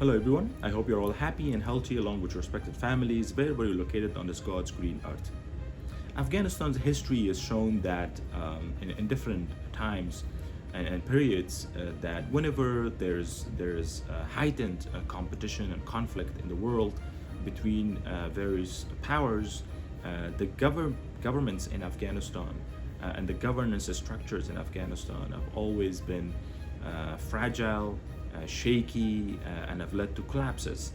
Hello everyone, I hope you're all happy and healthy along with your respected families wherever you're located on this God's green earth. Afghanistan's history has shown that in different times and periods that whenever there's heightened competition and conflict in the world between various powers, the governments in Afghanistan and the governance structures in Afghanistan have always been fragile, shaky, and have led to collapses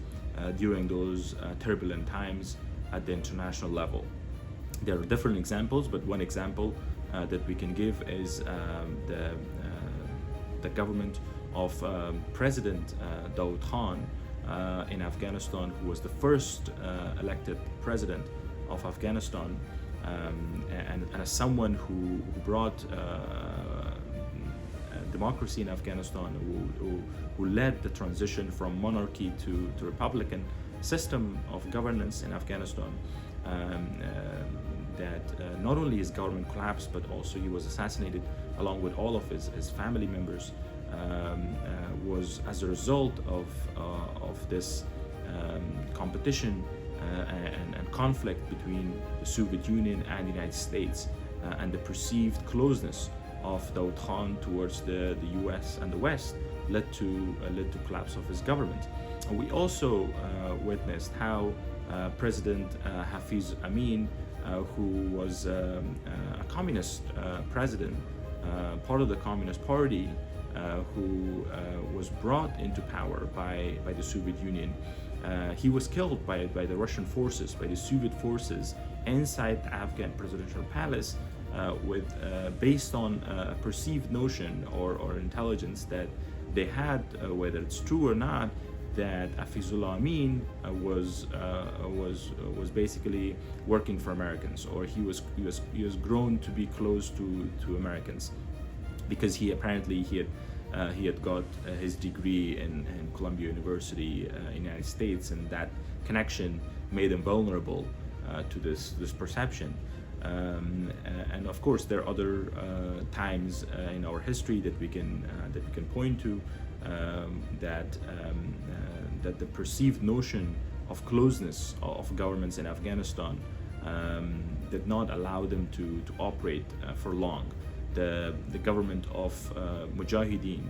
during those turbulent times at the international level. There are different examples, but one example that we can give is the government of President Daoud Khan in Afghanistan, who was the first elected president of Afghanistan, and as someone who brought democracy in Afghanistan, who led the transition from monarchy to Republican system of governance in Afghanistan. That not only his government collapsed, but also he was assassinated along with all of his family members, was as a result of this competition and conflict between the Soviet Union and the United States, and the perceived closeness of Daoud Khan towards the US and the West led to collapse of his government. We also witnessed how President Hafiz Amin, who was a communist president, part of the Communist Party, who was brought into power by the Soviet Union. He was killed by the Russian forces, by the Soviet forces inside the Afghan presidential palace, based on a perceived notion or intelligence that they had, whether it's true or not, that Hafizullah Amin was basically working for Americans, or he was grown to be close to Americans, because he had got his degree in Columbia University in the United States, and that connection made him vulnerable to this perception. And of course, there are other times in our history that we can point to, that the perceived notion of closeness of governments in Afghanistan did not allow them to operate for long. The government of Mujahideen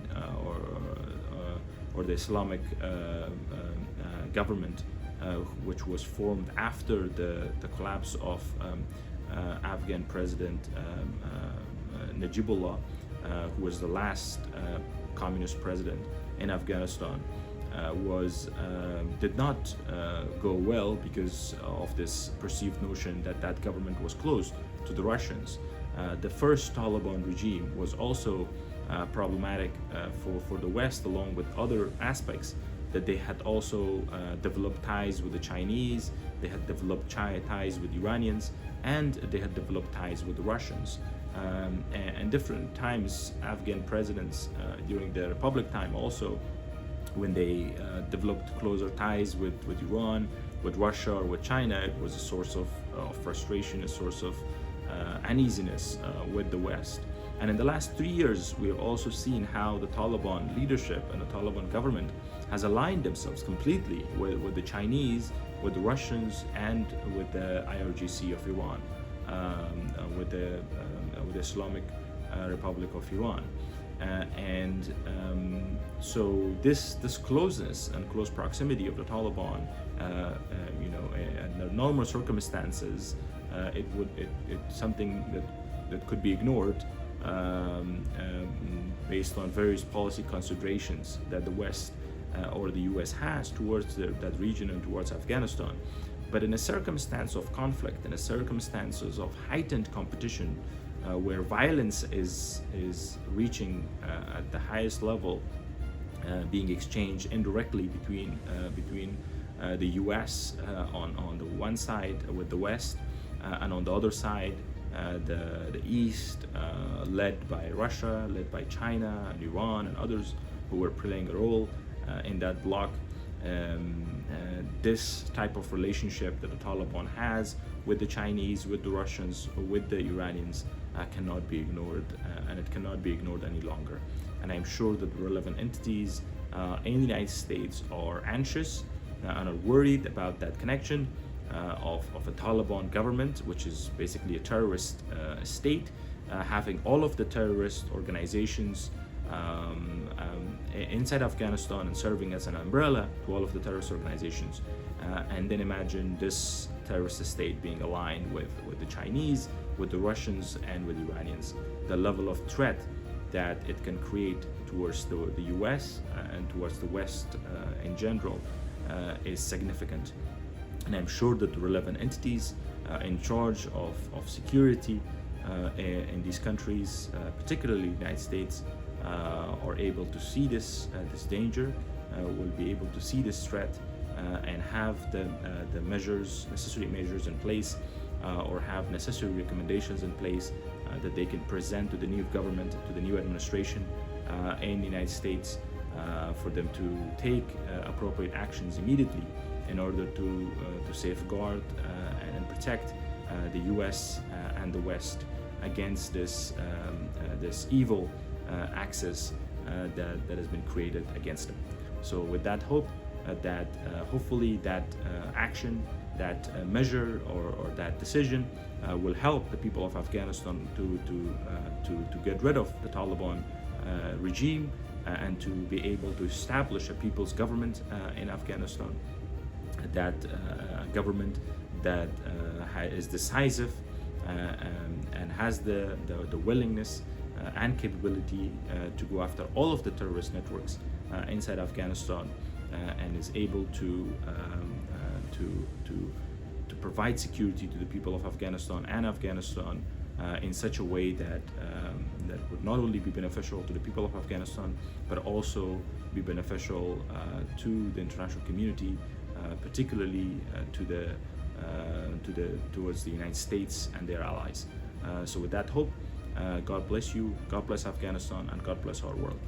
or the Islamic government, which was formed after the collapse of Afghan President Najibullah, who was the last communist president in Afghanistan, did not go well because of this perceived notion that government was close to the Russians. The first Taliban regime was also problematic for the West, along with other aspects, that they had also developed ties with the Chinese, they had developed ties with Iranians, and they had developed ties with the Russians. And different times, Afghan presidents during the Republic time also, when they developed closer ties with Iran, with Russia, or with China, it was a source of frustration, a source of uneasiness with the West. And in the last 3 years, we have also seen how the Taliban leadership and the Taliban government has aligned themselves completely with the Chinese, with the Russians, and with the IRGC of Iran, with the Islamic Republic of Iran. So this closeness and close proximity of the Taliban, under normal circumstances, it's something that could be ignored, based on various policy considerations that the West or the US has towards that region and towards Afghanistan. But in a circumstance of conflict, in a circumstances of heightened competition, where violence is reaching at the highest level, being exchanged indirectly between the US on the one side with the West, and on the other side the East, led by Russia, led by China and Iran and others who were playing a role in that bloc. This type of relationship that the Taliban has with the Chinese, with the Russians, with the Iranians, cannot be ignored, and it cannot be ignored any longer. and I'm sure that the relevant entities in the United States are anxious and are worried about that connection of a Taliban government, which is basically a terrorist state, having all of the terrorist organizations inside Afghanistan and serving as an umbrella to all of the terrorist organizations. And then imagine this terrorist state being aligned with the Chinese, with the Russians, and with the Iranians. The level of threat that it can create towards the US and towards the West in general is significant. And I'm sure that the relevant entities in charge of security in these countries, particularly the United States, are able to see this danger, will be able to see this threat, and have the necessary measures in place, or have necessary recommendations in place that they can present to the new government, to the new administration in the United States, for them to take appropriate actions immediately in order to safeguard and protect the US and the West against this evil axis that has been created against them. So with that hope, that hopefully that action, that measure, or that decision will help the people of Afghanistan to get rid of the Taliban regime and to be able to establish a people's government in Afghanistan, that government that is decisive and has the willingness and capability to go after all of the terrorist networks inside Afghanistan, and is able to provide security to the people of Afghanistan in such a way that would not only be beneficial to the people of Afghanistan, but also be beneficial to the international community, particularly towards the United States and their allies. So with that hope, God bless you, God bless Afghanistan, and God bless our world.